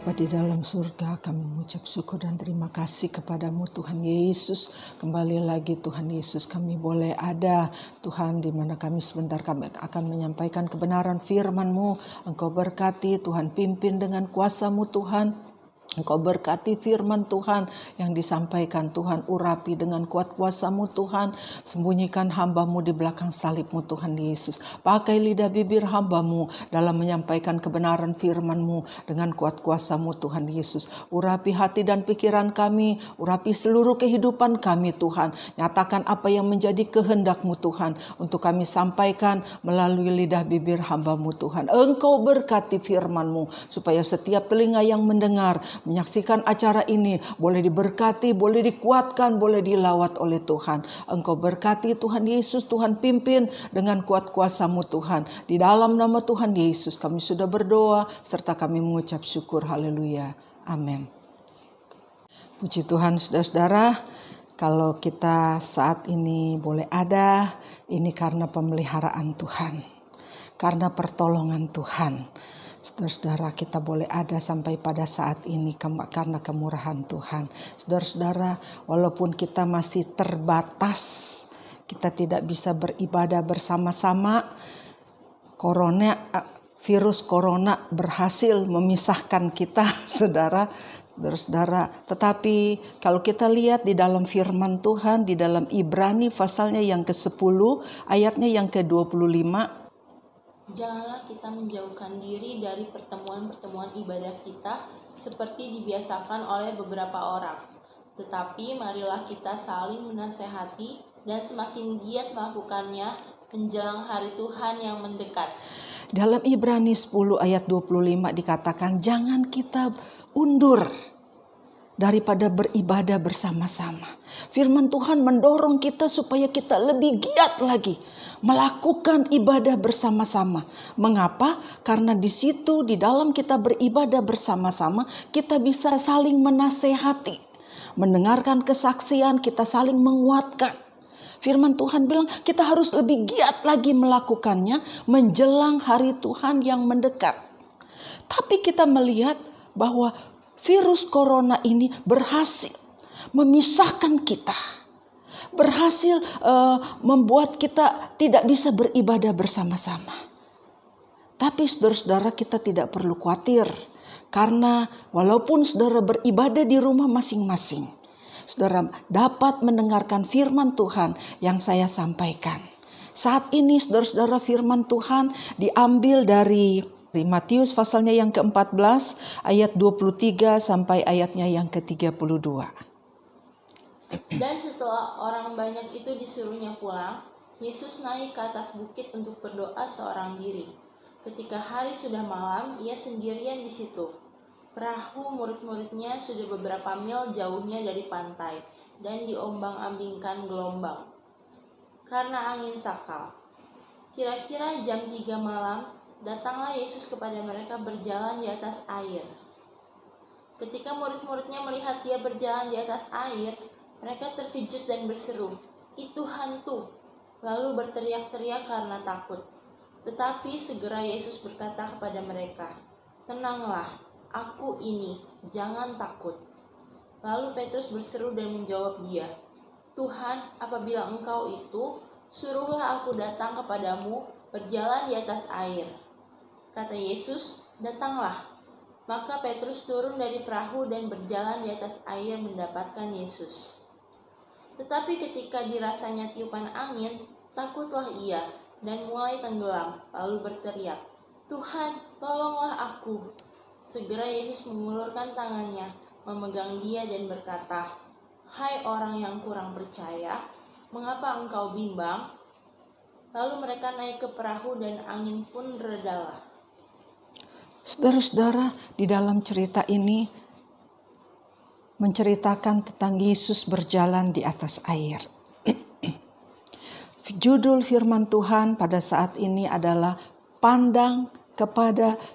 Bapa di dalam surga, kami mengucap syukur dan terima kasih kepadamu Tuhan Yesus. Kembali lagi Tuhan Yesus, kami boleh ada Tuhan di mana kami sebentar kami akan menyampaikan kebenaran firman-Mu. Engkau berkati Tuhan, pimpin dengan kuasa-Mu Tuhan. Engkau berkati firman Tuhan yang disampaikan Tuhan, urapi dengan kuat kuasa-Mu Tuhan. Sembunyikan hamba-Mu di belakang salib-Mu Tuhan Yesus. Pakai lidah bibir hamba-Mu dalam menyampaikan kebenaran firman-Mu dengan kuat kuasa-Mu Tuhan Yesus. Urapi hati dan pikiran kami, urapi seluruh kehidupan kami Tuhan. Nyatakan apa yang menjadi kehendak-Mu Tuhan untuk kami sampaikan melalui lidah bibir hamba-Mu Tuhan. Engkau berkati firman-Mu supaya setiap telinga yang mendengar menyaksikan acara ini boleh diberkati, boleh dikuatkan, boleh dilawat oleh Tuhan. Engkau berkati Tuhan Yesus, Tuhan pimpin dengan kuat kuasa-Mu Tuhan. Di dalam nama Tuhan Yesus kami sudah berdoa serta kami mengucap syukur. Haleluya. Amin. Puji Tuhan saudara-saudara, kalau kita saat ini boleh ada, ini karena pemeliharaan Tuhan, karena pertolongan Tuhan. Saudara-saudara, kita boleh ada sampai pada saat ini karena kemurahan Tuhan. Saudara-saudara, walaupun kita masih terbatas, kita tidak bisa beribadah bersama-sama, virus corona berhasil memisahkan kita, saudara-saudara. Tetapi kalau kita lihat di dalam firman Tuhan, di dalam Ibrani pasalnya yang ke-10, ayatnya yang ke-25, janganlah kita menjauhkan diri dari pertemuan-pertemuan ibadah kita seperti dibiasakan oleh beberapa orang. Tetapi marilah kita saling menasehati dan semakin giat melakukannya menjelang hari Tuhan yang mendekat. Dalam Ibrani 10 ayat 25 dikatakan jangan kita undur daripada beribadah bersama-sama. Firman Tuhan mendorong kita supaya kita lebih giat lagi melakukan ibadah bersama-sama. Mengapa? Karena di situ di dalam kita beribadah bersama-sama kita bisa saling menasehati, mendengarkan kesaksian, kita saling menguatkan. Firman Tuhan bilang kita harus lebih giat lagi melakukannya menjelang hari Tuhan yang mendekat. Tapi kita melihat bahwa virus corona ini berhasil memisahkan kita, berhasil membuat kita tidak bisa beribadah bersama-sama. Tapi saudara-saudara, kita tidak perlu khawatir, karena walaupun saudara beribadah di rumah masing-masing, saudara dapat mendengarkan firman Tuhan yang saya sampaikan. Saat ini saudara-saudara, firman Tuhan diambil dari Matius pasalnya yang ke-14 ayat 23 sampai ayatnya yang ke-32. Dan setelah orang banyak itu disuruhnya pulang, Yesus naik ke atas bukit untuk berdoa seorang diri. Ketika hari sudah malam, ia sendirian di situ. Perahu murid-muridnya sudah beberapa mil jauhnya dari pantai dan diombang-ambingkan gelombang karena angin sakal. Kira-kira jam 3 malam, datanglah Yesus kepada mereka berjalan di atas air. Ketika murid-muridnya melihat dia berjalan di atas air, mereka terkejut dan berseru, "Itu hantu!" Lalu berteriak-teriak karena takut. Tetapi segera Yesus berkata kepada mereka, "Tenanglah, aku ini, jangan takut." Lalu Petrus berseru dan menjawab dia, "Tuhan, apabila Engkau itu, suruhlah aku datang kepadamu berjalan di atas air." Kata Yesus, "Datanglah." Maka Petrus turun dari perahu dan berjalan di atas air mendapatkan Yesus. Tetapi ketika dirasanya tiupan angin, takutlah ia dan mulai tenggelam, lalu berteriak, "Tuhan, tolonglah aku." Segera Yesus mengulurkan tangannya, memegang dia dan berkata, "Hai orang yang kurang percaya, mengapa engkau bimbang?" Lalu mereka naik ke perahu dan angin pun redalah. Saudara-saudara, di dalam cerita ini menceritakan tentang Yesus berjalan di atas air. Judul firman Tuhan pada saat ini adalah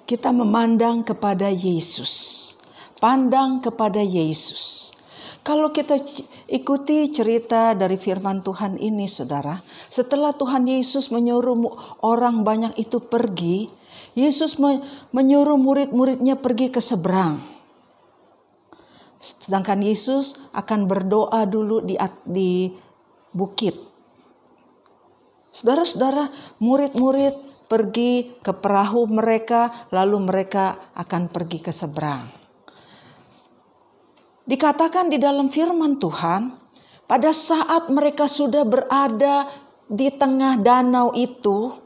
kita memandang kepada Yesus. Pandang kepada Yesus. Kalau kita ikuti cerita dari firman Tuhan ini, saudara, setelah Tuhan Yesus menyuruh orang banyak itu pergi, Yesus menyuruh murid-muridnya pergi ke seberang. Sedangkan Yesus akan berdoa dulu di bukit. Saudara-saudara, murid-murid pergi ke perahu mereka, lalu mereka akan pergi ke seberang. Dikatakan di dalam firman Tuhan, pada saat mereka sudah berada di tengah danau itu,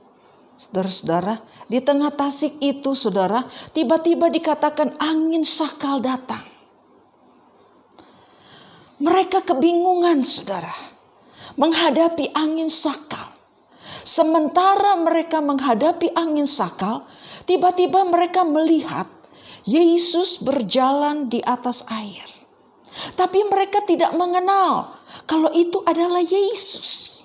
saudara-saudara, di tengah tasik itu, saudara, tiba-tiba dikatakan angin sakal datang. Mereka kebingungan, saudara, menghadapi angin sakal. Sementara mereka menghadapi angin sakal, tiba-tiba mereka melihat Yesus berjalan di atas air. Tapi mereka tidak mengenal kalau itu adalah Yesus.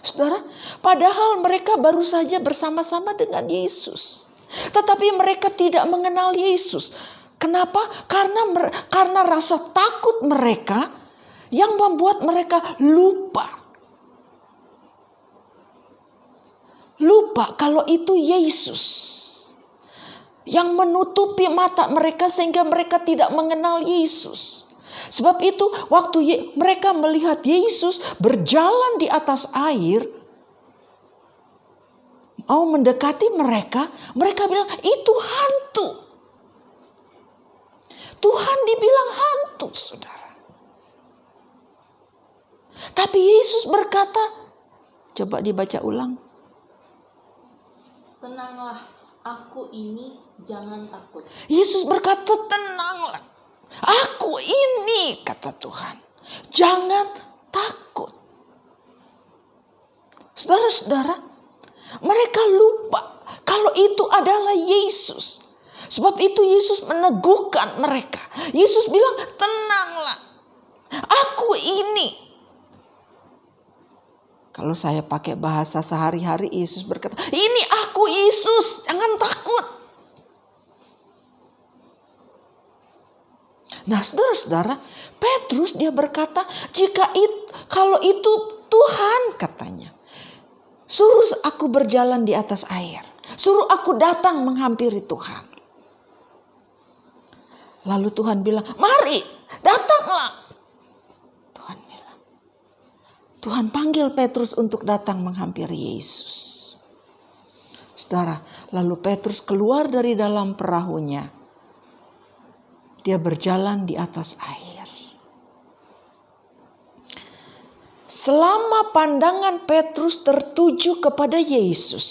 Saudara, padahal mereka baru saja bersama-sama dengan Yesus. Tetapi mereka tidak mengenal Yesus. Kenapa? Karena rasa takut mereka yang membuat mereka lupa. Lupa kalau itu Yesus yang menutupi mata mereka sehingga mereka tidak mengenal Yesus. Sebab itu waktu mereka melihat Yesus berjalan di atas air, mau mendekati mereka, mereka bilang itu hantu. Tuhan dibilang hantu, saudara. Tapi Yesus berkata, coba dibaca ulang. Tenanglah, aku ini, jangan takut. Yesus berkata, tenanglah, aku ini, kata Tuhan, jangan takut. Saudara-saudara, mereka lupa kalau itu adalah Yesus. Sebab itu Yesus meneguhkan mereka. Yesus bilang, tenanglah, aku ini. Kalau saya pakai bahasa sehari-hari, Yesus berkata, ini aku Yesus, jangan takut. Nah, saudara-saudara, Petrus dia berkata, kalau itu Tuhan, katanya, suruh aku berjalan di atas air, suruh aku datang menghampiri Tuhan. Lalu Tuhan bilang, mari, datanglah. Tuhan panggil Petrus untuk datang menghampiri Yesus. Saudara, lalu Petrus keluar dari dalam perahunya. Dia berjalan di atas air. Selama pandangan Petrus tertuju kepada Yesus,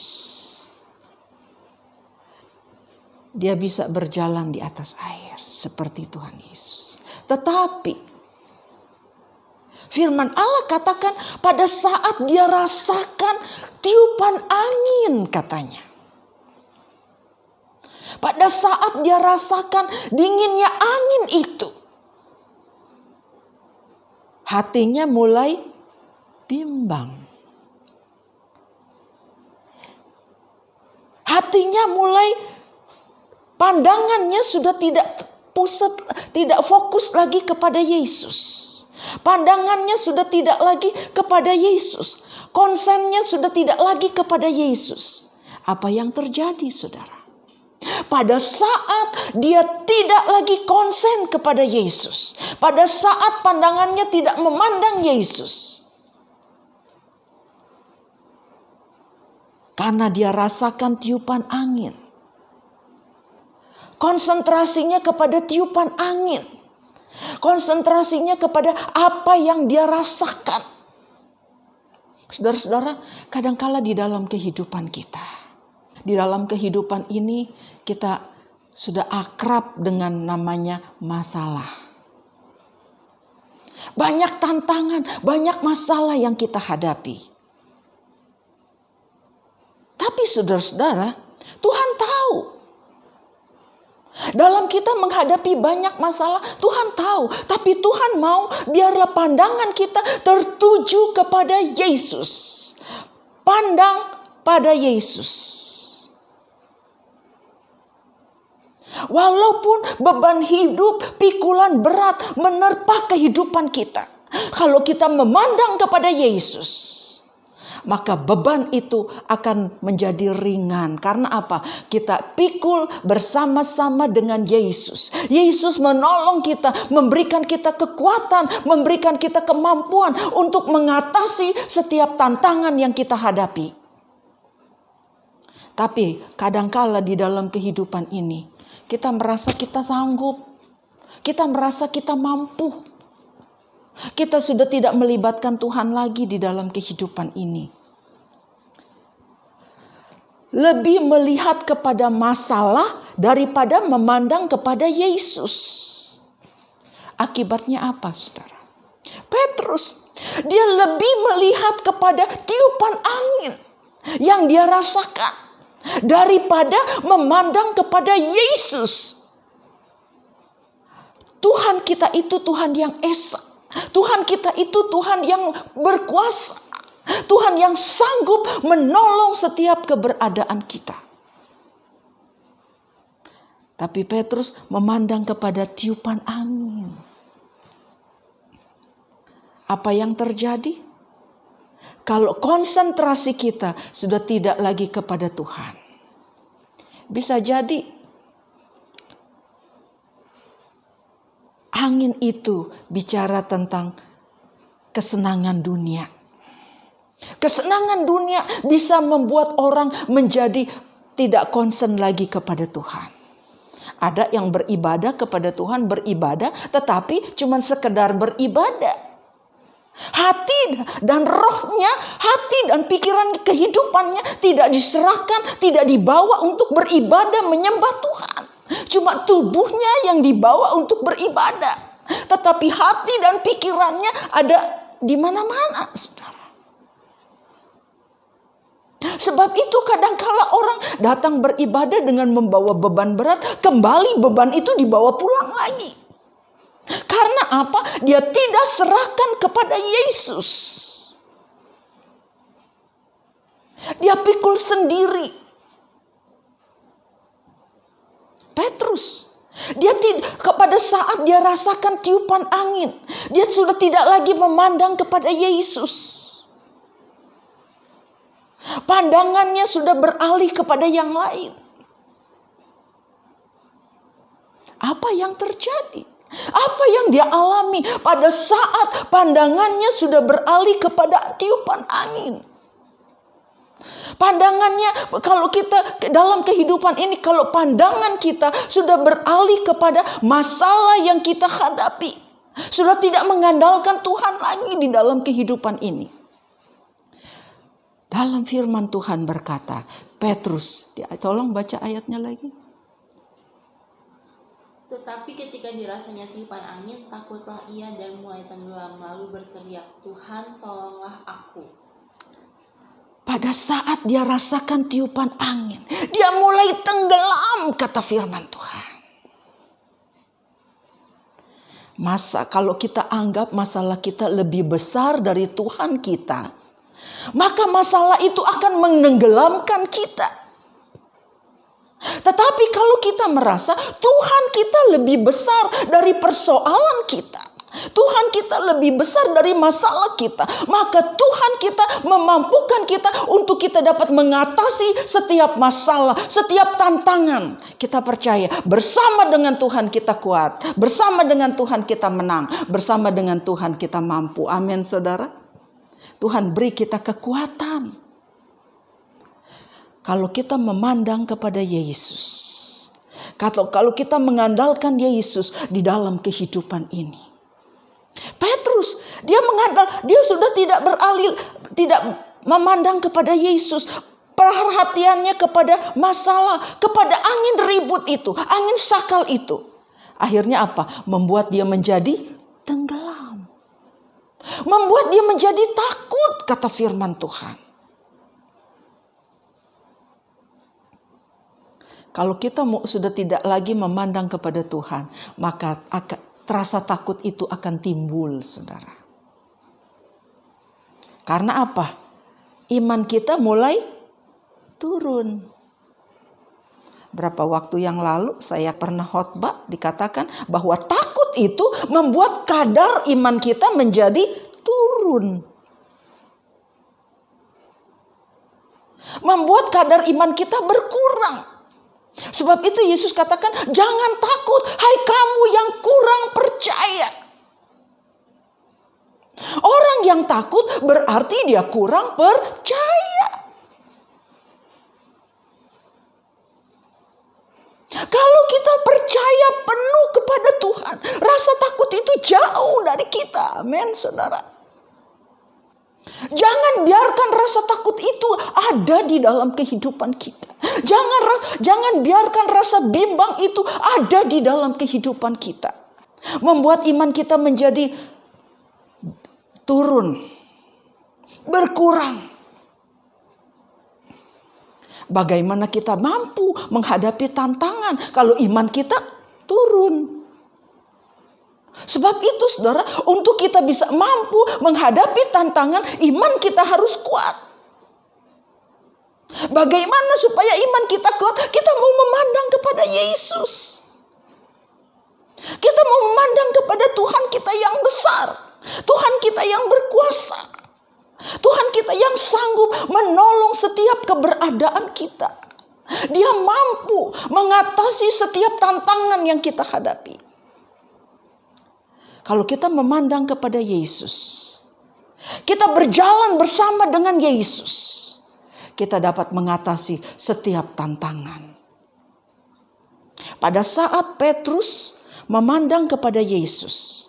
dia bisa berjalan di atas air seperti Tuhan Yesus. Tetapi firman Allah katakan pada saat dia rasakan tiupan angin, katanya. Pada saat dia rasakan dinginnya angin itu, hatinya mulai bimbang. Hatinya mulai, pandangannya sudah tidak fokus lagi kepada Yesus. Pandangannya sudah tidak lagi kepada Yesus. Konsennya sudah tidak lagi kepada Yesus. Apa yang terjadi, saudara? Pada saat dia tidak lagi konsen kepada Yesus, pada saat pandangannya tidak memandang Yesus, karena dia rasakan tiupan angin, konsentrasinya kepada tiupan angin, konsentrasinya kepada apa yang dia rasakan. Saudara-saudara, kadangkala di dalam kehidupan kita, di dalam kehidupan ini kita sudah akrab dengan namanya masalah. Banyak tantangan, banyak masalah yang kita hadapi. Tapi saudara-saudara, Tuhan tahu. Dalam kita menghadapi banyak masalah, Tuhan tahu. Tapi Tuhan mau biarlah pandangan kita tertuju kepada Yesus. Pandang pada Yesus. Walaupun beban hidup, pikulan berat menerpa kehidupan kita, kalau kita memandang kepada Yesus, maka beban itu akan menjadi ringan. Karena apa? Kita pikul bersama-sama dengan Yesus. Yesus menolong kita, memberikan kita kekuatan, memberikan kita kemampuan untuk mengatasi setiap tantangan yang kita hadapi. Tapi kadangkala di dalam kehidupan ini, kita merasa kita sanggup. Kita merasa kita mampu. Kita sudah tidak melibatkan Tuhan lagi di dalam kehidupan ini. Lebih melihat kepada masalah daripada memandang kepada Yesus. Akibatnya apa, saudara? Petrus, dia lebih melihat kepada tiupan angin yang dia rasakan daripada memandang kepada Yesus. Tuhan kita itu Tuhan yang esa. Tuhan kita itu Tuhan yang berkuasa. Tuhan yang sanggup menolong setiap keberadaan kita. Tapi Petrus memandang kepada tiupan angin. Apa yang terjadi? Kalau konsentrasi kita sudah tidak lagi kepada Tuhan, bisa jadi angin itu bicara tentang kesenangan dunia. Kesenangan dunia bisa membuat orang menjadi tidak konsen lagi kepada Tuhan. Ada yang beribadah kepada Tuhan, beribadah tetapi cuma sekedar beribadah. Hati dan rohnya, hati dan pikiran kehidupannya tidak diserahkan, tidak dibawa untuk beribadah menyembah Tuhan. Cuma tubuhnya yang dibawa untuk beribadah. Tetapi hati dan pikirannya ada di mana-mana, saudara. Sebab itu kadangkala orang datang beribadah dengan membawa beban berat. Kembali beban itu dibawa pulang lagi. Karena apa? Dia tidak serahkan kepada Yesus. Dia pikul sendiri. Petrus, pada saat dia rasakan tiupan angin, dia sudah tidak lagi memandang kepada Yesus. Pandangannya sudah beralih kepada yang lain. Apa yang terjadi? Apa yang dia alami pada saat pandangannya sudah beralih kepada tiupan angin? Pandangannya, kalau kita dalam kehidupan ini, kalau pandangan kita sudah beralih kepada masalah yang kita hadapi, sudah tidak mengandalkan Tuhan lagi di dalam kehidupan ini. Dalam firman Tuhan berkata, Petrus, tolong baca ayatnya lagi. Tetapi ketika dirasanya tiupan angin, takutlah ia dan mulai tenggelam, lalu berteriak, Tuhan tolonglah aku. Pada saat dia rasakan tiupan angin, dia mulai tenggelam, kata firman Tuhan. Kalau kita anggap masalah kita lebih besar dari Tuhan kita, maka masalah itu akan menenggelamkan kita. Tetapi kalau kita merasa Tuhan kita lebih besar dari persoalan kita, Tuhan kita lebih besar dari masalah kita, maka Tuhan kita memampukan kita untuk kita dapat mengatasi setiap masalah, setiap tantangan. Kita percaya bersama dengan Tuhan kita kuat, bersama dengan Tuhan kita menang, bersama dengan Tuhan kita mampu. Amin, saudara. Tuhan beri kita kekuatan. Kalau kita memandang kepada Yesus, kalau kita mengandalkan Yesus di dalam kehidupan ini. Petrus, dia sudah tidak memandang kepada Yesus. Perhatiannya kepada masalah, kepada angin ribut itu, angin sakal itu. Akhirnya apa? Membuat dia menjadi tenggelam. Membuat dia menjadi takut, kata firman Tuhan. Kalau kita sudah tidak lagi memandang kepada Tuhan, maka rasa takut itu akan timbul, saudara. Karena apa? Iman kita mulai turun. Berapa waktu yang lalu saya pernah khotbah, dikatakan bahwa takut itu membuat kadar iman kita menjadi turun. membuat kadar iman kita berkurang. Sebab itu Yesus katakan, jangan takut, hai kamu yang kurang percaya. Orang yang takut berarti dia kurang percaya. Kalau kita percaya penuh kepada Tuhan, rasa takut itu jauh dari kita. Amin, saudara. Jangan biarkan rasa takut itu ada di dalam kehidupan kita. Jangan biarkan rasa bimbang itu ada di dalam kehidupan kita. Membuat iman kita menjadi turun, berkurang. Bagaimana kita mampu menghadapi tantangan kalau iman kita turun? Sebab itu saudara, untuk kita bisa mampu menghadapi tantangan, iman kita harus kuat. Bagaimana supaya iman kita kuat? Kita mau memandang kepada Yesus. Kita mau memandang kepada Tuhan kita yang besar. Tuhan kita yang berkuasa. Tuhan kita yang sanggup menolong setiap keberadaan kita. Dia mampu mengatasi setiap tantangan yang kita hadapi. Kalau kita memandang kepada Yesus, kita berjalan bersama dengan Yesus, kita dapat mengatasi setiap tantangan. Pada saat Petrus memandang kepada Yesus,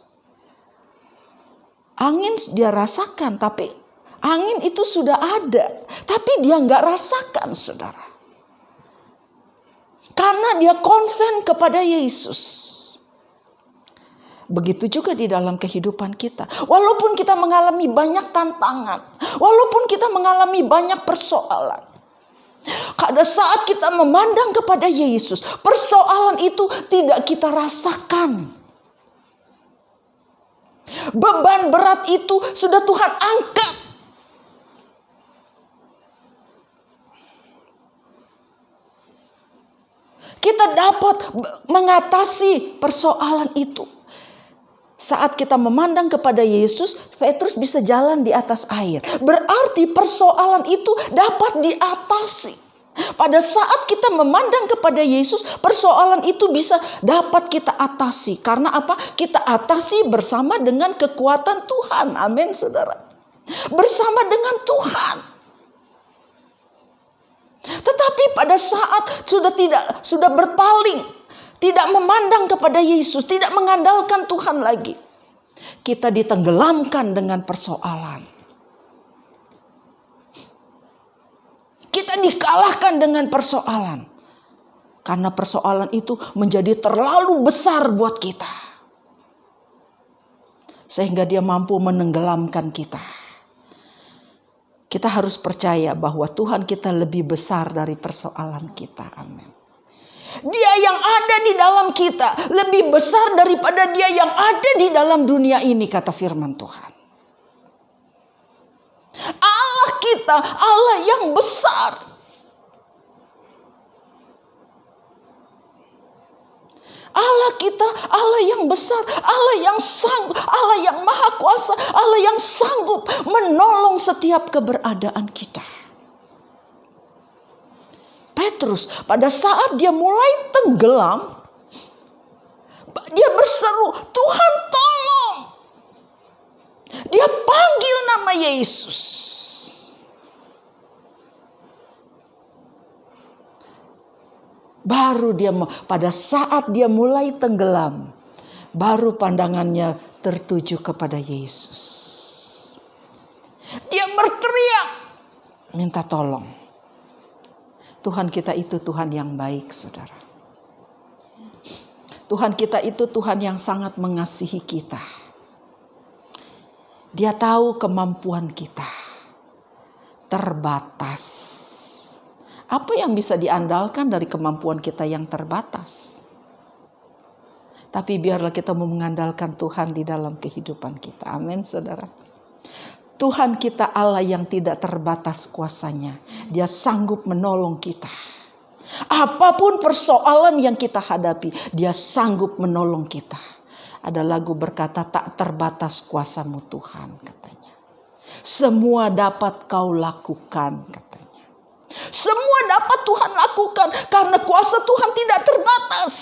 angin dia rasakan, tapi angin itu sudah ada, tapi dia nggak rasakan, saudara. Karena dia konsen kepada Yesus. Begitu juga di dalam kehidupan kita. Walaupun kita mengalami banyak tantangan, walaupun kita mengalami banyak persoalan, pada saat kita memandang kepada Yesus, persoalan itu tidak kita rasakan. Beban berat itu sudah Tuhan angkat. Kita dapat mengatasi persoalan itu. Saat kita memandang kepada Yesus, Petrus bisa jalan di atas air. Berarti persoalan itu dapat diatasi. Pada saat kita memandang kepada Yesus, persoalan itu bisa dapat kita atasi. Karena apa? Kita atasi bersama dengan kekuatan Tuhan. Amin, saudara. Bersama dengan Tuhan. Tetapi pada saat sudah berpaling, tidak memandang kepada Yesus, tidak mengandalkan Tuhan lagi, kita ditenggelamkan dengan persoalan. Kita dikalahkan dengan persoalan. Karena persoalan itu menjadi terlalu besar buat kita. Sehingga dia mampu menenggelamkan kita. Kita harus percaya bahwa Tuhan kita lebih besar dari persoalan kita. Amin. Dia yang ada di dalam kita lebih besar daripada dia yang ada di dalam dunia ini, kata firman Tuhan. Allah kita, Allah yang besar. Allah kita, Allah yang besar, Allah yang sanggup, Allah yang maha kuasa, Allah yang sanggup menolong setiap keberadaan kita. Petrus pada saat dia mulai tenggelam, dia berseru, Tuhan tolong. Dia panggil nama Yesus. Baru pada saat dia mulai tenggelam, baru pandangannya tertuju kepada Yesus. Dia berteriak, minta tolong. Tuhan kita itu Tuhan yang baik, saudara. Tuhan kita itu Tuhan yang sangat mengasihi kita. Dia tahu kemampuan kita terbatas. Apa yang bisa diandalkan dari kemampuan kita yang terbatas? Tapi biarlah kita mau mengandalkan Tuhan di dalam kehidupan kita. Amin, saudara. Tuhan kita Allah yang tidak terbatas kuasanya. Dia sanggup menolong kita. Apapun persoalan yang kita hadapi, Dia sanggup menolong kita. Ada lagu berkata, tak terbatas kuasamu Tuhan, katanya. Semua dapat kau lakukan, katanya. Semua dapat Tuhan lakukan karena kuasa Tuhan tidak terbatas.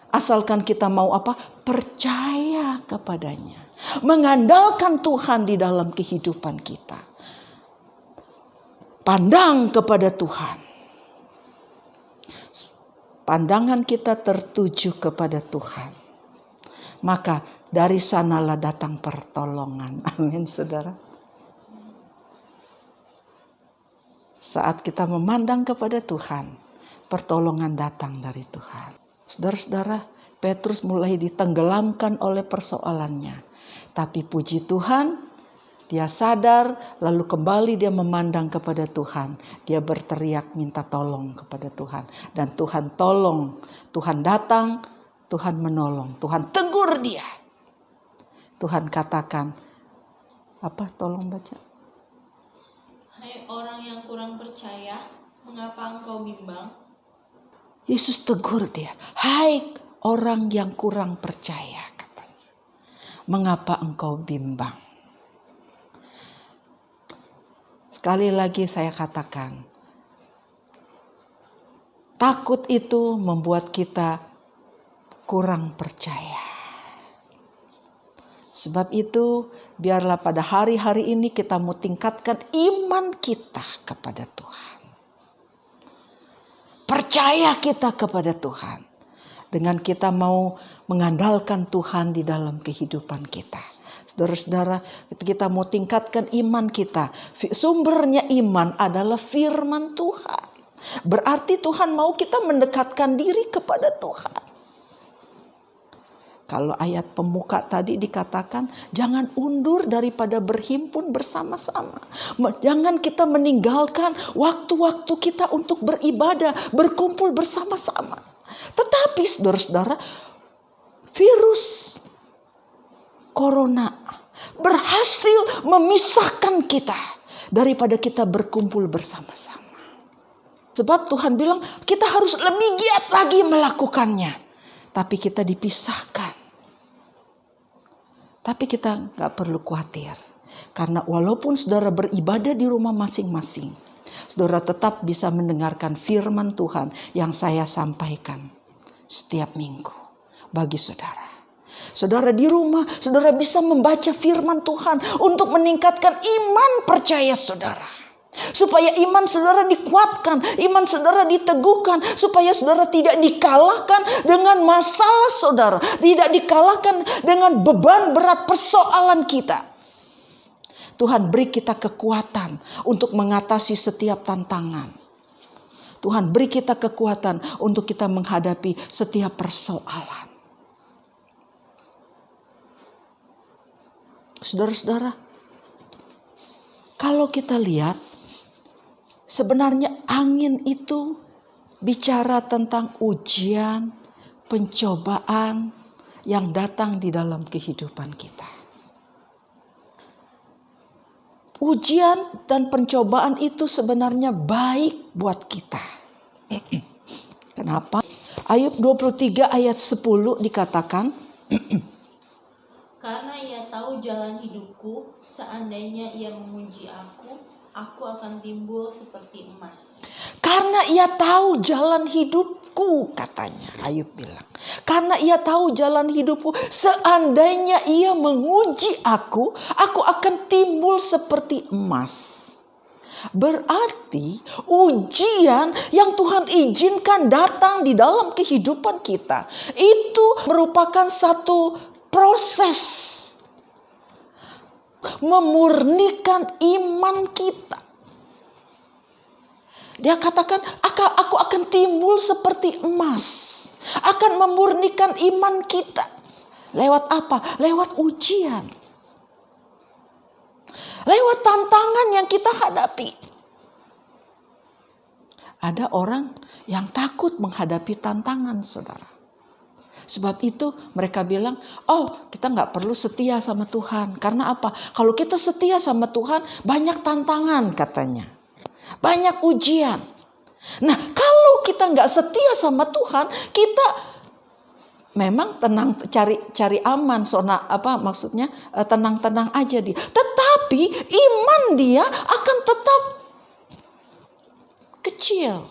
Asalkan kita mau apa? Percaya kepadanya. Mengandalkan Tuhan di dalam kehidupan kita. Pandang kepada Tuhan. Pandangan kita tertuju kepada Tuhan. Maka dari sanalah datang pertolongan. Amin, saudara. Saat kita memandang kepada Tuhan, pertolongan datang dari Tuhan. Saudara-saudara, Petrus mulai ditenggelamkan oleh persoalannya. Tapi puji Tuhan, dia sadar, lalu kembali dia memandang kepada Tuhan. Dia berteriak minta tolong kepada Tuhan. Dan Tuhan tolong, Tuhan datang, Tuhan menolong, Tuhan tegur dia. Tuhan katakan, apa? Tolong baca. Hai orang yang kurang percaya, mengapa engkau bimbang? Yesus tegur dia. Hai orang yang kurang percaya, katanya. Mengapa engkau bimbang? Sekali lagi saya katakan, takut itu membuat kita kurang percaya. Sebab itu, biarlah pada hari-hari ini kita mau tingkatkan iman kita kepada Tuhan. Percaya kita kepada Tuhan. Dengan kita mau mengandalkan Tuhan di dalam kehidupan kita. Saudara-saudara, kita mau tingkatkan iman kita. Sumbernya iman adalah firman Tuhan. Berarti Tuhan mau kita mendekatkan diri kepada Tuhan. Kalau ayat pembuka tadi dikatakan, jangan undur daripada berhimpun bersama-sama. Jangan kita meninggalkan waktu-waktu kita untuk beribadah, berkumpul bersama-sama. Tetapi saudara-saudara, virus corona berhasil memisahkan kita daripada kita berkumpul bersama-sama. Sebab Tuhan bilang kita harus lebih giat lagi melakukannya. Tapi kita dipisahkan. Tapi kita gak perlu khawatir. Karena walaupun saudara beribadah di rumah masing-masing, saudara tetap bisa mendengarkan firman Tuhan yang saya sampaikan setiap minggu bagi saudara. Saudara di rumah, saudara bisa membaca firman Tuhan untuk meningkatkan iman percaya saudara. Supaya iman saudara dikuatkan, iman saudara diteguhkan, supaya saudara tidak dikalahkan dengan masalah saudara, tidak dikalahkan dengan beban berat persoalan kita. Tuhan beri kita kekuatan untuk mengatasi setiap tantangan. Tuhan beri kita kekuatan untuk kita menghadapi setiap persoalan. Saudara-saudara, kalau kita lihat, sebenarnya angin itu bicara tentang ujian, pencobaan yang datang di dalam kehidupan kita. Ujian dan pencobaan itu sebenarnya baik buat kita. Kenapa? Ayub 23 ayat 10 dikatakan, karena ia tahu jalan hidupku, seandainya ia menguji aku akan timbul seperti emas. Karena ia tahu jalan hidupku, katanya Ayub bilang. Karena ia tahu jalan hidupku, seandainya ia menguji aku akan timbul seperti emas. Berarti ujian yang Tuhan izinkan datang di dalam kehidupan kita, itu merupakan satu proses memurnikan iman kita. Dia katakan, aku akan timbul seperti emas. Akan memurnikan iman kita. Lewat apa? Lewat ujian. Lewat tantangan yang kita hadapi. Ada orang yang takut menghadapi tantangan, saudara. Sebab itu mereka bilang, kita gak perlu setia sama Tuhan. Karena apa? Kalau kita setia sama Tuhan, banyak tantangan katanya. Banyak ujian. Nah, kalau kita gak setia sama Tuhan, kita memang tenang, cari aman, tenang-tenang aja dia. Tetapi iman dia akan tetap kecil.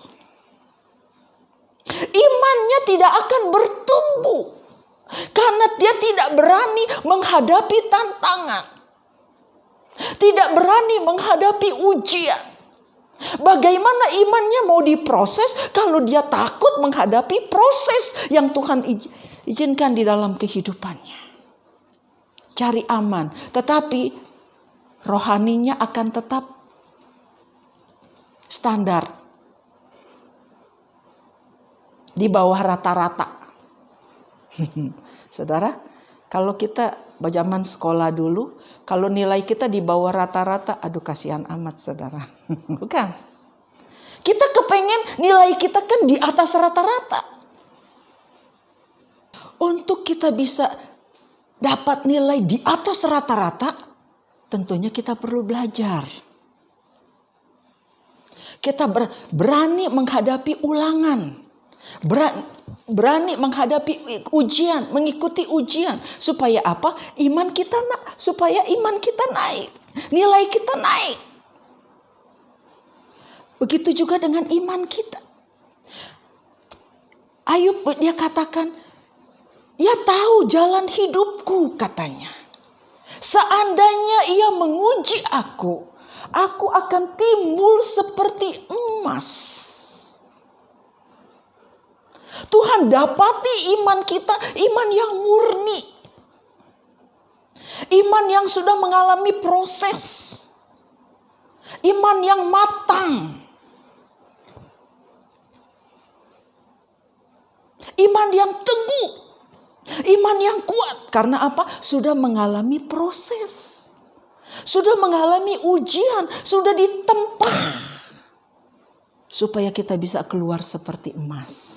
Imannya tidak akan bertumbuh karena dia tidak berani menghadapi tantangan, tidak berani menghadapi ujian. Bagaimana imannya mau diproses kalau dia takut menghadapi proses yang Tuhan izinkan di dalam kehidupannya? Cari aman, tetapi rohaninya akan tetap standar, di bawah rata-rata. Saudara, kalau kita zaman sekolah dulu, kalau nilai kita di bawah rata-rata, aduh kasihan amat saudara. Bukan? Kita kepengen nilai kita kan di atas rata-rata. Untuk kita bisa dapat nilai di atas rata-rata, tentunya kita perlu belajar. Kita berani menghadapi ulangan. Berani menghadapi ujian, mengikuti ujian. Supaya apa? Supaya iman kita naik. Nilai kita naik. Begitu juga dengan iman kita. Ayub dia katakan, ia tahu jalan hidupku katanya. Seandainya ia menguji aku akan timbul seperti emas. Tuhan dapati iman kita, iman yang murni. Iman yang sudah mengalami proses. Iman yang matang. Iman yang teguh. Iman yang kuat. Karena apa? Sudah mengalami proses. Sudah mengalami ujian. Sudah ditempa. Supaya kita bisa keluar seperti emas.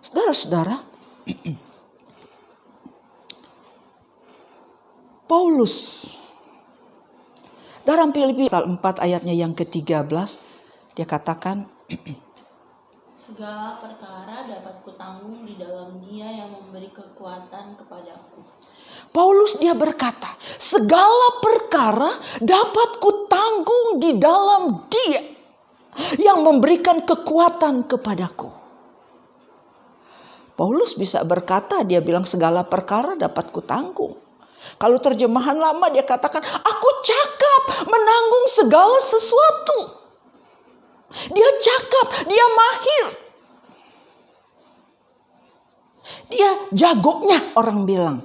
Saudara-saudara, Paulus dalam Filipi pasal 4 ayatnya yang ke-13, dia katakan, segala perkara dapat kutanggung di dalam Dia yang memberi kekuatan kepadaku. Paulus dia berkata, segala perkara dapat kutanggung di dalam Dia yang memberikan kekuatan kepadaku. Paulus bisa berkata, dia bilang segala perkara dapat kutanggung. Kalau terjemahan lama dia katakan, aku cakap menanggung segala sesuatu. Dia cakap, dia mahir. Dia jagonya orang bilang.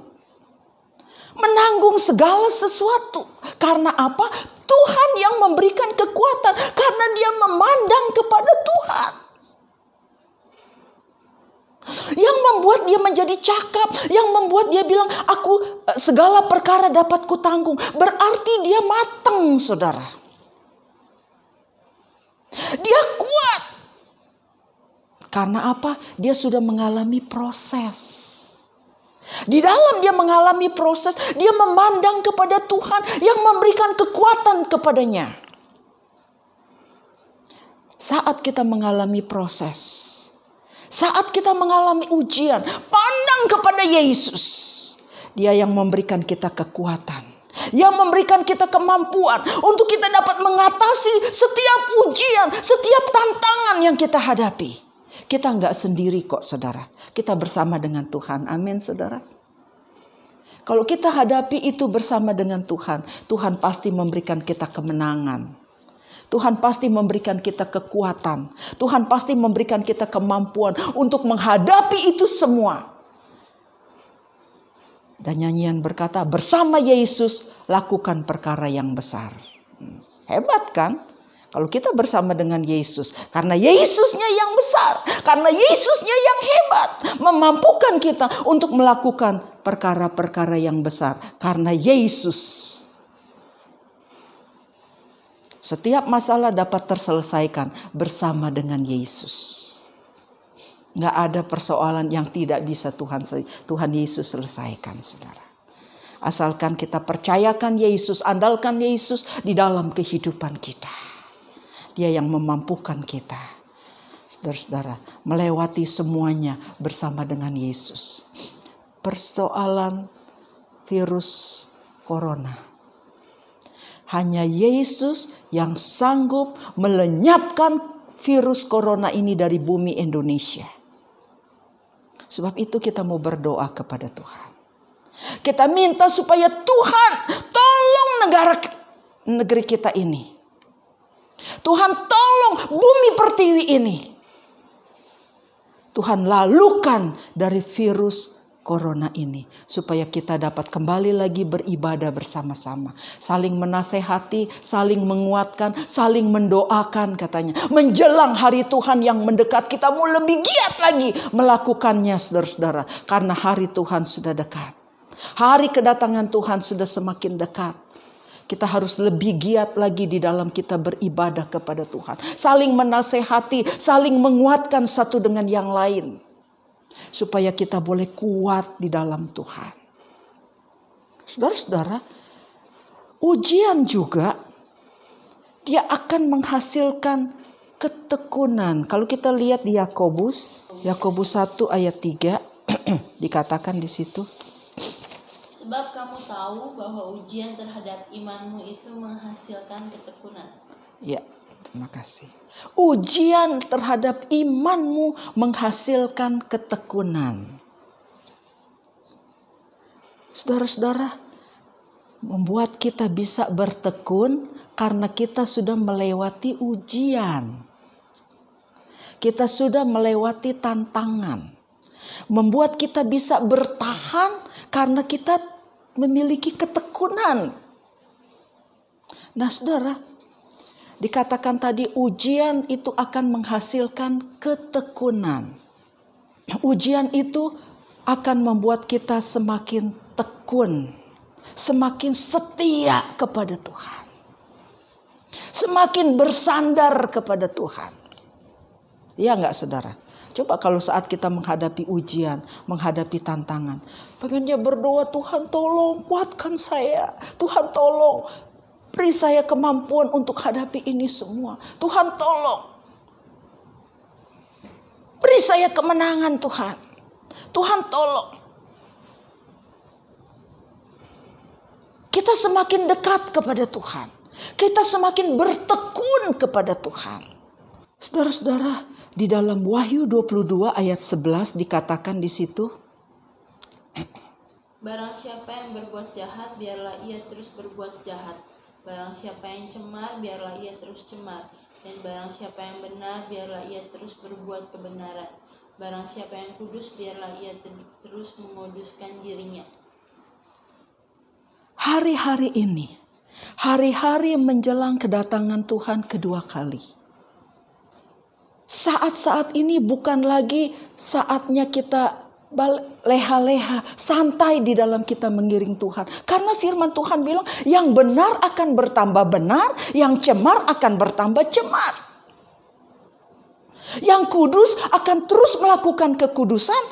Menanggung segala sesuatu. Karena apa? Tuhan yang memberikan kekuatan. Karena dia memandang kepada Tuhan. Yang membuat dia menjadi cakap, yang membuat dia bilang, aku segala perkara dapat kutanggung. Berarti dia matang, saudara. Dia kuat. Karena apa? Dia sudah mengalami proses. Di dalam dia mengalami proses, dia memandang kepada Tuhan yang memberikan kekuatan kepadanya. Saat kita mengalami proses, saat kita mengalami ujian, pandang kepada Yesus. Dia yang memberikan kita kekuatan. Yang memberikan kita kemampuan untuk kita dapat mengatasi setiap ujian, setiap tantangan yang kita hadapi. Kita enggak sendiri kok saudara. Kita bersama dengan Tuhan. Amin saudara. Kalau kita hadapi itu bersama dengan Tuhan, Tuhan pasti memberikan kita kemenangan. Tuhan pasti memberikan kita kekuatan. Tuhan pasti memberikan kita kemampuan untuk menghadapi itu semua. Dan nyanyian berkata, bersama Yesus lakukan perkara yang besar. Hebat kan? Kalau kita bersama dengan Yesus. Karena Yesusnya yang besar. Karena Yesusnya yang hebat. Memampukan kita untuk melakukan perkara-perkara yang besar. Karena Yesus. Setiap masalah dapat terselesaikan bersama dengan Yesus. Nggak ada persoalan yang tidak bisa Tuhan Yesus selesaikan, saudara. Asalkan kita percayakan Yesus, andalkan Yesus di dalam kehidupan kita. Dia yang memampukan kita, saudara-saudara, melewati semuanya bersama dengan Yesus. Persoalan virus corona Hanya Yesus yang sanggup melenyapkan virus corona ini dari bumi Indonesia. Sebab itu kita mau berdoa kepada Tuhan. Kita minta supaya Tuhan tolong negeri kita ini. Tuhan tolong bumi pertiwi ini. Tuhan lalukan dari virus corona ini. Supaya kita dapat kembali lagi beribadah bersama-sama. Saling menasehati, saling menguatkan, saling mendoakan katanya. Menjelang hari Tuhan yang mendekat, kita mau lebih giat lagi melakukannya saudara-saudara. Karena hari Tuhan sudah dekat. Hari kedatangan Tuhan sudah semakin dekat. Kita harus lebih giat lagi di dalam kita beribadah kepada Tuhan. Saling menasehati, saling menguatkan satu dengan yang lain. Supaya kita boleh kuat di dalam Tuhan. Saudara-saudara, ujian juga dia akan menghasilkan ketekunan. Kalau kita lihat di Yakobus 1 ayat 3 dikatakan di situ. Sebab kamu tahu bahwa ujian terhadap imanmu itu menghasilkan ketekunan. Ya, terima kasih. Ujian terhadap imanmu menghasilkan ketekunan. Saudara-saudara, membuat kita bisa bertekun karena kita sudah melewati ujian. Kita sudah melewati tantangan. Membuat kita bisa bertahan karena kita memiliki ketekunan. Nah saudara, dikatakan tadi ujian itu akan menghasilkan ketekunan. Ujian itu akan membuat kita semakin tekun, semakin setia kepada Tuhan. Semakin bersandar kepada Tuhan. Iya enggak saudara? Coba kalau saat kita menghadapi ujian, menghadapi tantangan. Pengennya berdoa, Tuhan tolong kuatkan saya. Tuhan tolong beri saya kemampuan untuk hadapi ini semua. Tuhan tolong beri saya kemenangan Tuhan. Tuhan tolong. Kita semakin dekat kepada Tuhan. Kita semakin bertekun kepada Tuhan. Saudara-saudara, di dalam Wahyu 22 ayat 11 dikatakan di situ. Barang siapa yang berbuat jahat, biarlah ia terus berbuat jahat. Barang siapa yang cemar, biarlah ia terus cemar. Dan barang siapa yang benar, biarlah ia terus berbuat kebenaran. Barang siapa yang kudus, biarlah ia terus menguduskan dirinya. Hari-hari ini, hari-hari menjelang kedatangan Tuhan kedua kali. Saat-saat ini bukan lagi saatnya kita leha-leha, santai di dalam kita mengiring Tuhan. Karena firman Tuhan bilang, yang benar akan bertambah benar, yang cemar akan bertambah cemar. Yang kudus akan terus melakukan kekudusan,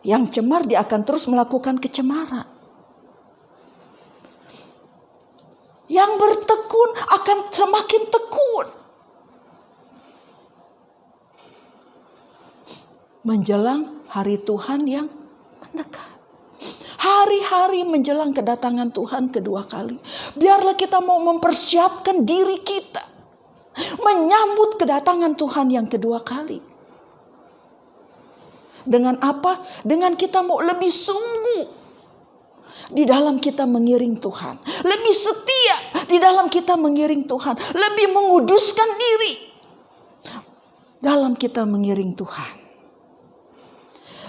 yang cemar dia akan terus melakukan kecemaran. Yang bertekun akan semakin tekun. Menjelang hari Tuhan yang mendekat. Hari-hari menjelang kedatangan Tuhan kedua kali. Biarlah kita mau mempersiapkan diri kita. Menyambut kedatangan Tuhan yang kedua kali. Dengan apa? Dengan kita mau lebih sungguh di dalam kita mengiring Tuhan. Lebih setia di dalam kita mengiring Tuhan. Lebih menguduskan diri dalam kita mengiring Tuhan.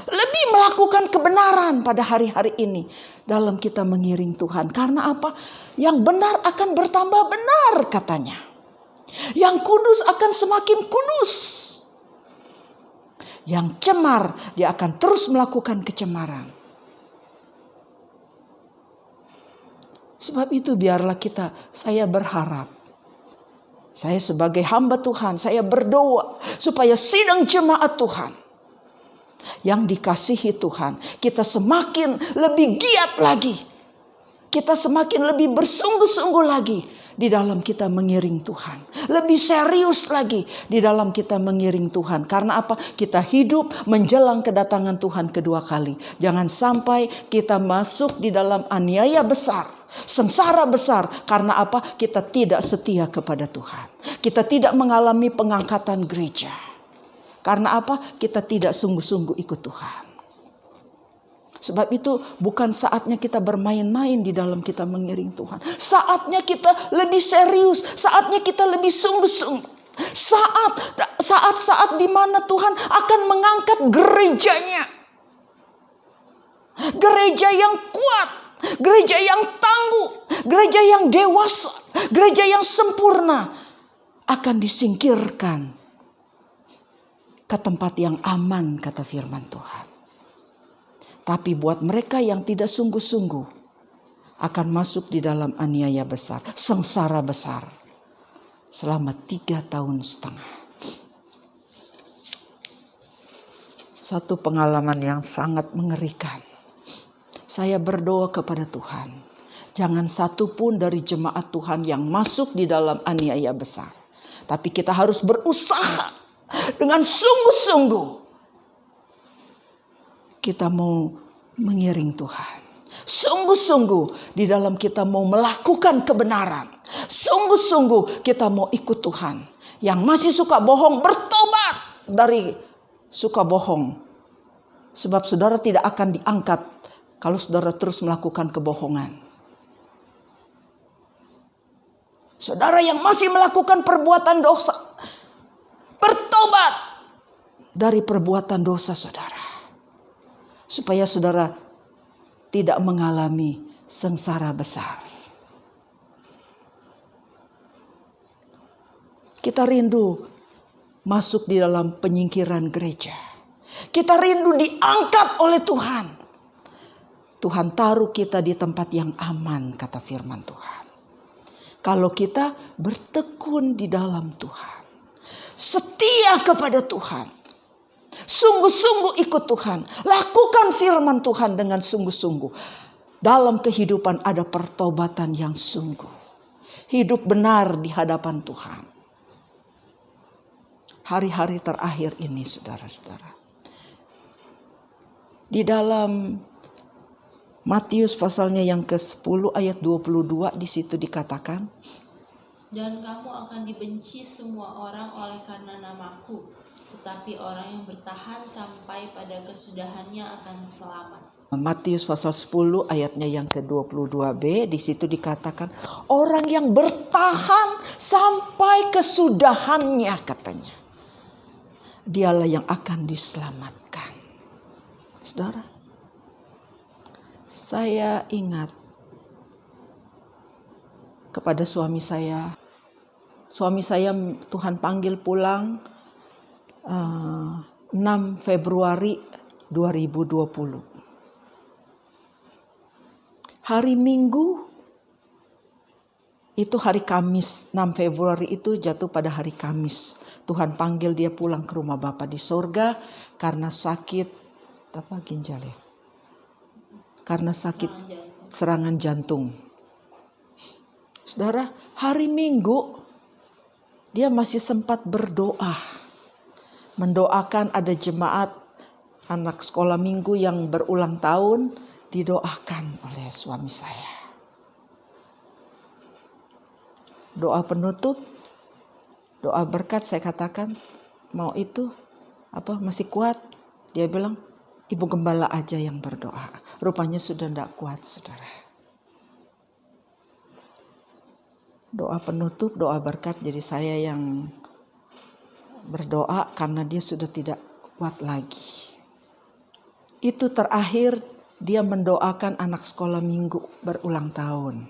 Lebih melakukan kebenaran pada hari-hari ini dalam kita mengiring Tuhan. Karena apa? Yang benar akan bertambah benar katanya. Yang kudus akan semakin kudus. Yang cemar dia akan terus melakukan kecemaran. Sebab itu biarlah saya berharap. Saya sebagai hamba Tuhan, saya berdoa supaya sidang jemaat Tuhan yang dikasihi Tuhan, kita semakin lebih giat lagi. Kita semakin lebih bersungguh-sungguh lagi di dalam kita mengiring Tuhan. Lebih serius lagi di dalam kita mengiring Tuhan. Karena apa? Kita hidup menjelang kedatangan Tuhan kedua kali. Jangan sampai kita masuk di dalam aniaya besar. Sengsara besar karena apa? Kita tidak setia kepada Tuhan. Kita tidak mengalami pengangkatan gereja. Karena apa? Kita tidak sungguh-sungguh ikut Tuhan. Sebab itu bukan saatnya kita bermain-main di dalam kita mengiring Tuhan. Saatnya kita lebih serius. Saatnya kita lebih sungguh-sungguh. Saat-saat di mana Tuhan akan mengangkat gerejanya. Gereja yang kuat. Gereja yang tangguh. Gereja yang dewasa. Gereja yang sempurna. Akan disingkirkan ke tempat yang aman, kata firman Tuhan. Tapi buat mereka yang tidak sungguh-sungguh akan masuk di dalam aniaya besar, sengsara besar selama 3,5 tahun. Satu pengalaman yang sangat mengerikan. Saya berdoa kepada Tuhan, jangan satu pun dari jemaat Tuhan yang masuk di dalam aniaya besar. Tapi kita harus berusaha dengan sungguh-sungguh. Kita mau mengiring Tuhan. Sungguh-sungguh di dalam kita mau melakukan kebenaran. Sungguh-sungguh kita mau ikut Tuhan. Yang masih suka bohong, bertobat dari suka bohong. Sebab saudara tidak akan diangkat kalau saudara terus melakukan kebohongan. Saudara yang masih melakukan perbuatan dosa, bertobat dari perbuatan dosa saudara. Supaya saudara tidak mengalami sengsara besar. Kita rindu masuk di dalam penyingkiran gereja. Kita rindu diangkat oleh Tuhan. Tuhan taruh kita di tempat yang aman, kata firman Tuhan. Kalau kita bertekun di dalam Tuhan. Setia kepada Tuhan. Sungguh-sungguh ikut Tuhan. Lakukan firman Tuhan dengan sungguh-sungguh. Dalam kehidupan ada pertobatan yang sungguh. Hidup benar di hadapan Tuhan. Hari-hari terakhir ini saudara-saudara. Di dalam Matius pasalnya yang ke-10 ayat 22 di situ dikatakan. Dan kamu akan dibenci semua orang oleh karena namaku. Tetapi orang yang bertahan sampai pada kesudahannya akan selamat. Matius pasal 10 ayatnya yang ke-22b di situ dikatakan orang yang bertahan sampai kesudahannya katanya. Dialah yang akan diselamatkan. Saudara, saya ingat kepada suami saya. Suami saya Tuhan panggil pulang 6 Februari 2020. Hari Minggu itu hari Kamis, 6 Februari itu jatuh pada hari Kamis. Tuhan panggil dia pulang ke rumah Bapa di sorga karena sakit ginjal ya. Karena sakit serangan jantung. Saudara, hari Minggu dia masih sempat berdoa. Mendoakan ada jemaat anak sekolah minggu yang berulang tahun didoakan oleh suami saya. Doa penutup, doa berkat saya katakan mau itu masih kuat. Dia bilang Ibu Gembala aja yang berdoa. Rupanya sudah tidak kuat saudara. Doa penutup, doa berkat jadi saya yang berdoa karena dia sudah tidak kuat lagi. Itu terakhir dia mendoakan anak sekolah minggu berulang tahun.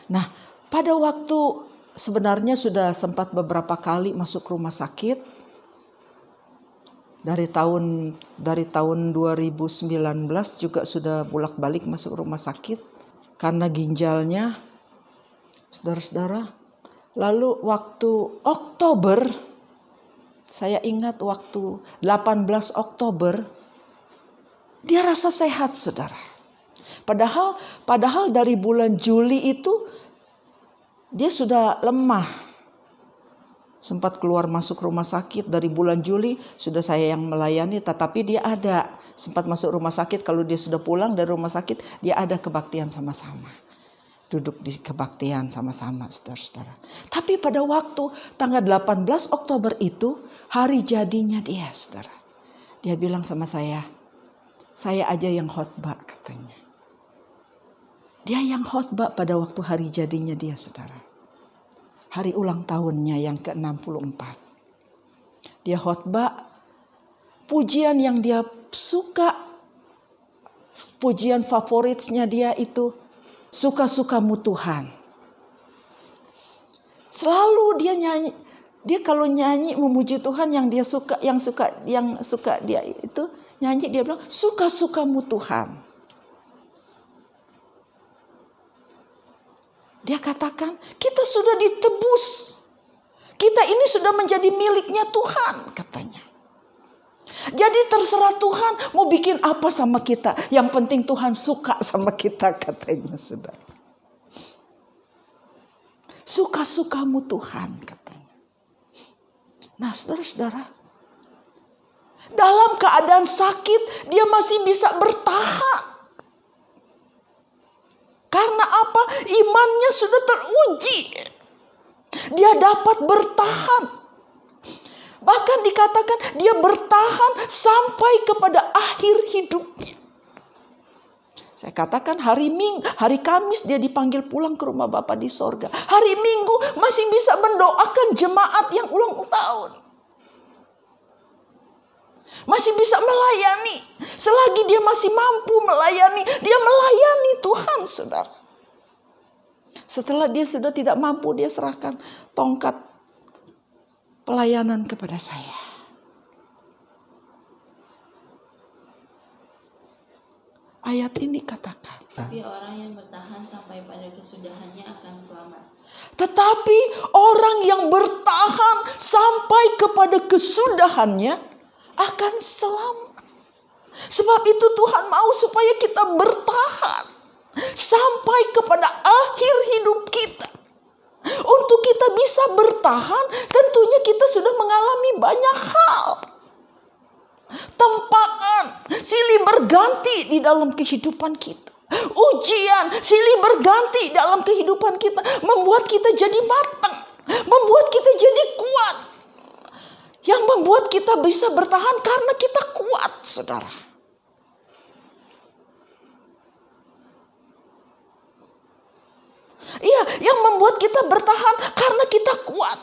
Nah, pada waktu sebenarnya sudah sempat beberapa kali masuk rumah sakit. Dari tahun 2019 juga sudah bolak-balik masuk rumah sakit karena ginjalnya. Saudara-saudara, lalu waktu Oktober, saya ingat waktu 18 Oktober, dia rasa sehat saudara. Padahal dari bulan Juli itu dia sudah lemah. Sempat keluar masuk rumah sakit dari bulan Juli sudah saya yang melayani, tetapi dia ada. Sempat masuk rumah sakit, kalau dia sudah pulang dari rumah sakit dia ada kebaktian sama-sama. duduk di kebaktian sama-sama saudara-saudara. Tapi pada waktu tanggal 18 Oktober itu hari jadinya dia saudara. Dia bilang sama saya aja yang khotbah katanya. Dia yang khotbah pada waktu hari jadinya dia saudara. Hari ulang tahunnya yang ke-64. Dia khotbah pujian yang dia suka. Pujian favoritnya dia itu suka-sukamu Tuhan. Selalu dia nyanyi. Dia kalau nyanyi memuji Tuhan yang suka dia itu nyanyi, dia bilang suka-sukamu Tuhan. Dia katakan kita sudah ditebus. Kita ini sudah menjadi miliknya Tuhan katanya. Jadi terserah Tuhan mau bikin apa sama kita. Yang penting Tuhan suka sama kita katanya saudara. Suka-sukamu Tuhan katanya. Nah saudara-saudara. Dalam keadaan sakit dia masih bisa bertahan. Karena apa? Imannya sudah teruji. Dia dapat bertahan. Bahkan dikatakan dia bertahan sampai kepada akhir hidupnya. Saya katakan hari Kamis dia dipanggil pulang ke rumah Bapa di sorga. Hari Minggu masih bisa mendoakan jemaat yang ulang tahun. Masih bisa melayani. Selagi dia masih mampu melayani, dia melayani Tuhan saudara. Setelah dia sudah tidak mampu, dia serahkan tongkat pelayanan kepada saya. Ayat ini katakan. Tapi orang yang bertahan sampai pada kesudahannya akan selamat. Tetapi orang yang bertahan sampai kepada kesudahannya akan selamat. Sebab itu Tuhan mau supaya kita bertahan sampai kepada akhir hidup kita. Untuk kita bisa bertahan, tentunya kita sudah mengalami banyak hal. Tempaan, silih berganti di dalam kehidupan kita. Ujian, silih berganti dalam kehidupan kita. Membuat kita jadi matang. Membuat kita jadi kuat. Yang membuat kita bisa bertahan karena kita kuat, saudara. Iya, yang membuat kita bertahan karena kita kuat.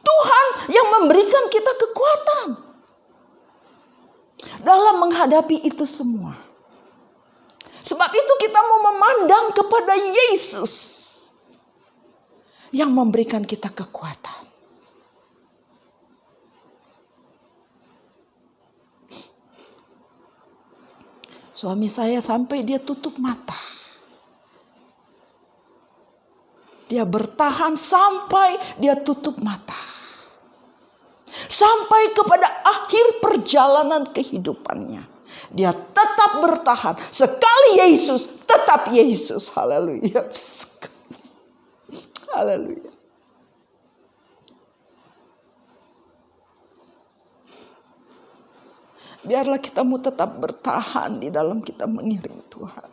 Tuhan yang memberikan kita kekuatan dalam menghadapi itu semua. Sebab itu kita mau memandang kepada Yesus yang memberikan kita kekuatan. Suami saya sampai dia tutup mata. Dia bertahan sampai dia tutup mata. Sampai kepada akhir perjalanan kehidupannya. Dia tetap bertahan. Sekali Yesus, tetap Yesus. Haleluya. Haleluya. Biarlah kita mau tetap bertahan di dalam kita mengiring Tuhan.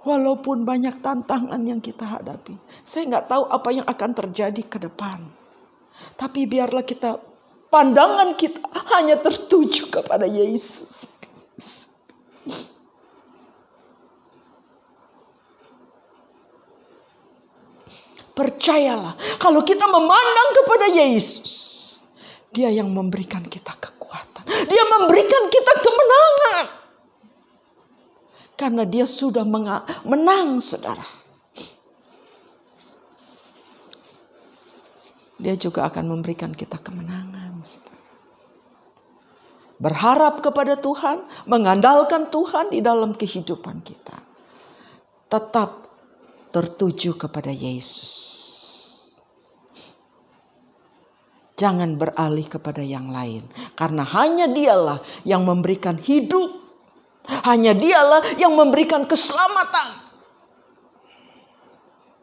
Walaupun banyak tantangan yang kita hadapi. Saya nggak tahu apa yang akan terjadi ke depan. Tapi biarlah kita, pandangan kita hanya tertuju kepada Yesus. Percayalah, kalau kita memandang kepada Yesus, Dia yang memberikan kita kekuatan. Dia memberikan kita kemenangan. Karena dia sudah menang, saudara. Dia juga akan memberikan kita kemenangan. Saudara. Berharap kepada Tuhan, mengandalkan Tuhan di dalam kehidupan kita. Tetap tertuju kepada Yesus. Jangan beralih kepada yang lain. Karena hanya Dialah yang memberikan hidup. Hanya Dialah yang memberikan keselamatan.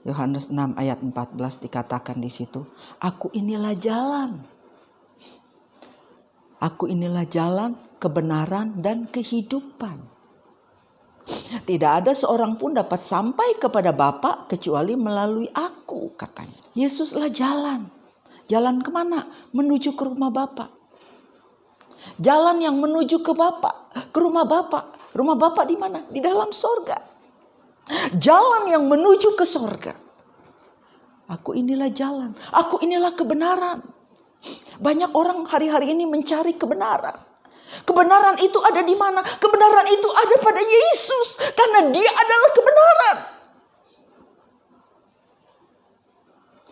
Yohanes 6 ayat 14 dikatakan di situ, Aku inilah jalan. Aku inilah jalan, kebenaran dan kehidupan. Tidak ada seorang pun dapat sampai kepada Bapa kecuali melalui aku, katanya. Yesuslah jalan. Jalan kemana? Menuju ke rumah Bapa. Jalan yang menuju ke Bapa, ke rumah Bapa. Rumah Bapa di mana? Di dalam sorga. Jalan yang menuju ke sorga. Aku inilah jalan. Aku inilah kebenaran. Banyak orang hari-hari ini mencari kebenaran. Kebenaran itu ada di mana? Kebenaran itu ada pada Yesus. Karena Dia adalah kebenaran.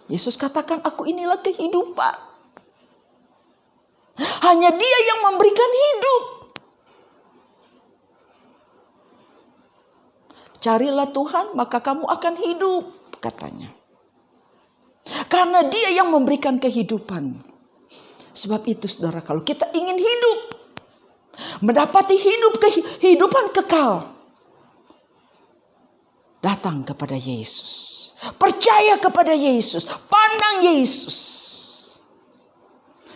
Yesus katakan, aku inilah kehidupan. Hanya Dia yang memberikan hidup. Carilah Tuhan, maka kamu akan hidup, katanya. Karena Dia yang memberikan kehidupan. Sebab itu saudara, kalau kita ingin hidup, mendapati kehidupan kekal, datang kepada Yesus. Percaya kepada Yesus. Pandang Yesus.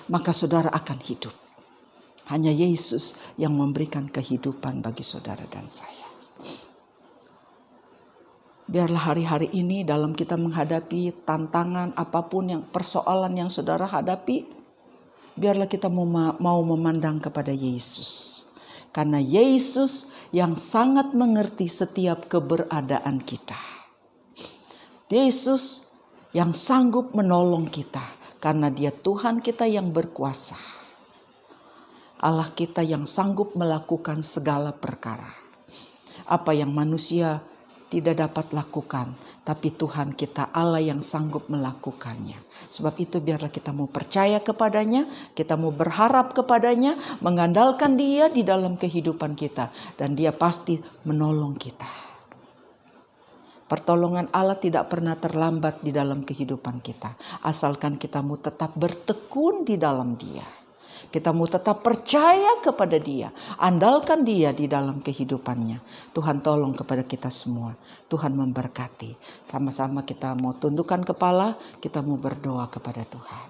Maka saudara akan hidup. Hanya Yesus yang memberikan kehidupan bagi saudara dan saya. Biarlah hari-hari ini dalam kita menghadapi tantangan apapun yang persoalan yang saudara hadapi, biarlah kita mau memandang kepada Yesus. Karena Yesus yang sangat mengerti setiap keberadaan kita. Yesus yang sanggup menolong kita. Karena Dia Tuhan kita yang berkuasa. Allah kita yang sanggup melakukan segala perkara. Apa yang manusia tidak dapat lakukan, tapi Tuhan kita Allah yang sanggup melakukannya. Sebab itu biarlah kita mau percaya kepadanya, kita mau berharap kepadanya, mengandalkan Dia di dalam kehidupan kita, dan Dia pasti menolong kita. Pertolongan Allah tidak pernah terlambat di dalam kehidupan kita, asalkan kita mau tetap bertekun di dalam Dia. Kita mau tetap percaya kepada Dia. Andalkan Dia di dalam kehidupannya. Tuhan tolong kepada kita semua. Tuhan memberkati. Sama-sama kita mau tundukkan kepala. Kita mau berdoa kepada Tuhan.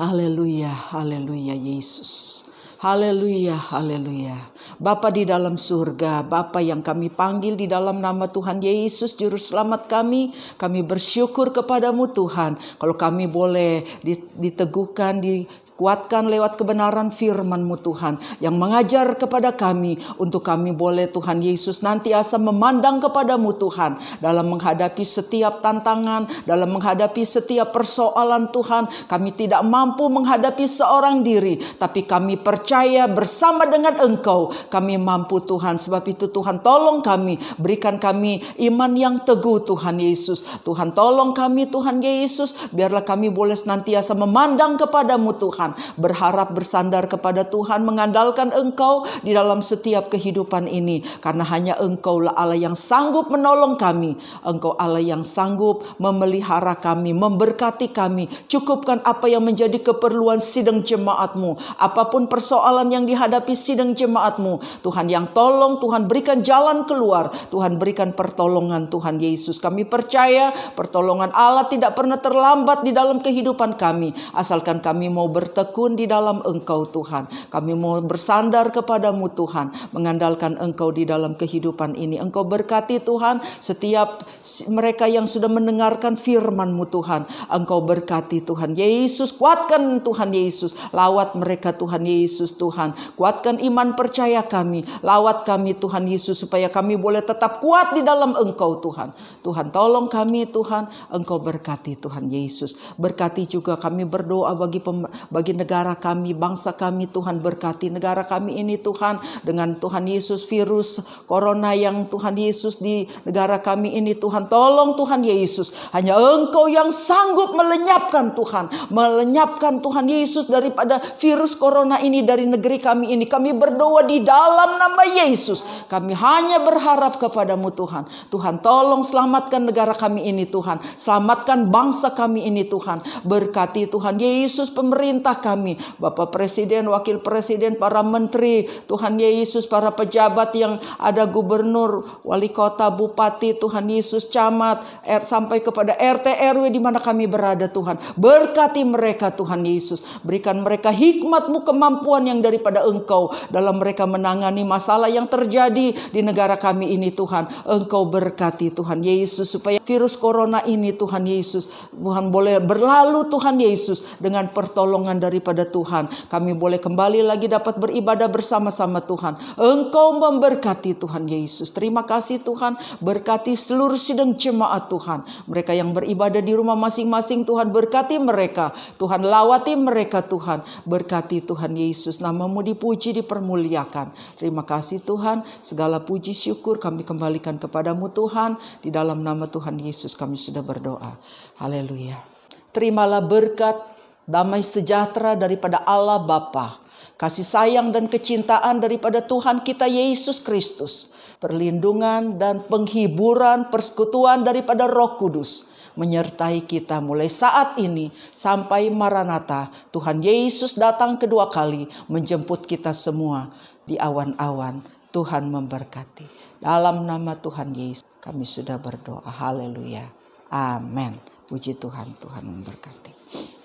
Haleluya, haleluya Yesus. Haleluya, haleluya. Bapa di dalam surga, Bapa yang kami panggil di dalam nama Tuhan Yesus, Juru Selamat kami bersyukur kepadamu Tuhan. Kalau kami boleh diteguhkan, dikuatkan lewat kebenaran firman-Mu Tuhan, yang mengajar kepada kami, untuk kami boleh Tuhan Yesus nantiasa memandang kepadamu Tuhan, dalam menghadapi setiap tantangan, dalam menghadapi setiap persoalan Tuhan. Kami tidak mampu menghadapi seorang diri, tapi kami percaya bersama dengan Engkau kami mampu Tuhan. Sebab itu Tuhan tolong kami, berikan kami iman yang teguh Tuhan Yesus. Tuhan tolong kami Tuhan Yesus, biarlah kami boleh senantiasa memandang kepadamu Tuhan, berharap bersandar kepada Tuhan, mengandalkan Engkau di dalam setiap kehidupan ini. Karena hanya Engkaulah Allah yang sanggup menolong kami. Engkau Allah yang sanggup memelihara kami, memberkati kami. Cukupkan apa yang menjadi keperluan sidang jemaat-Mu. Apapun persoalan yang dihadapi sidang jemaat-Mu, Tuhan yang tolong, Tuhan berikan jalan keluar, Tuhan berikan pertolongan Tuhan Yesus. Kami percaya pertolongan Allah tidak pernah terlambat di dalam kehidupan kami, asalkan kami mau bertekun di dalam Engkau Tuhan. Kami mau bersandar kepadamu Tuhan, mengandalkan Engkau di dalam kehidupan ini. Engkau berkati Tuhan setiap mereka yang sudah mendengarkan firman-Mu Tuhan. Engkau berkati Tuhan Yesus, kuatkan Tuhan Yesus, lawat mereka Tuhan Yesus Tuhan, kuatkan iman percaya kami, lawat kami Tuhan Yesus, supaya kami boleh tetap kuat di dalam Engkau Tuhan. Tuhan tolong kami Tuhan, Engkau berkati Tuhan Yesus. Berkati juga kami berdoa bagi negara kami, bangsa kami Tuhan. Berkati negara kami ini Tuhan, dengan Tuhan Yesus virus corona yang Tuhan Yesus di negara kami ini Tuhan. Tolong Tuhan Yesus, hanya Engkau yang sanggup melenyapkan Tuhan, melenyapkan Tuhan Yesus daripada virus corona ini dari negeri kami ini. Kami berdoa di dalam nama Yesus. Kami hanya berharap kepadamu Tuhan. Tuhan tolong selamatkan negara kami ini Tuhan, selamatkan bangsa kami ini Tuhan. Berkati Tuhan Yesus pemerintah pemerintah kami, Bapak Presiden, Wakil Presiden, para menteri, Tuhan Yesus, para pejabat yang ada, gubernur, wali kota, bupati, Tuhan Yesus, camat, sampai kepada RT RW di mana kami berada Tuhan. Berkati mereka Tuhan Yesus, berikan mereka hikmat-Mu, kemampuan yang daripada Engkau dalam mereka menangani masalah yang terjadi di negara kami ini Tuhan. Engkau berkati Tuhan Yesus, supaya virus corona ini Tuhan Yesus, Tuhan boleh berlalu Tuhan Yesus dengan pertolongan daripada Tuhan. Kami boleh kembali lagi dapat beribadah bersama-sama Tuhan. Engkau memberkati Tuhan Yesus. Terima kasih Tuhan, berkati seluruh sidang jemaat Tuhan. Mereka yang beribadah di rumah masing-masing Tuhan, berkati mereka. Tuhan lawati mereka Tuhan. Berkati Tuhan Yesus, nama-Mu dipuji, dipermuliakan. Terima kasih Tuhan, segala puji syukur kami kembalikan kepadamu Tuhan. Di dalam nama Tuhan Yesus kami sudah berdoa. Haleluya. Terimalah berkat, damai sejahtera daripada Allah Bapa, kasih sayang dan kecintaan daripada Tuhan kita Yesus Kristus, perlindungan dan penghiburan, persekutuan daripada Roh Kudus menyertai kita mulai saat ini sampai Maranatha. Tuhan Yesus datang kedua kali menjemput kita semua di awan-awan. Tuhan memberkati. Dalam nama Tuhan Yesus kami sudah berdoa. Haleluya. Amin. Puji Tuhan, Tuhan memberkati.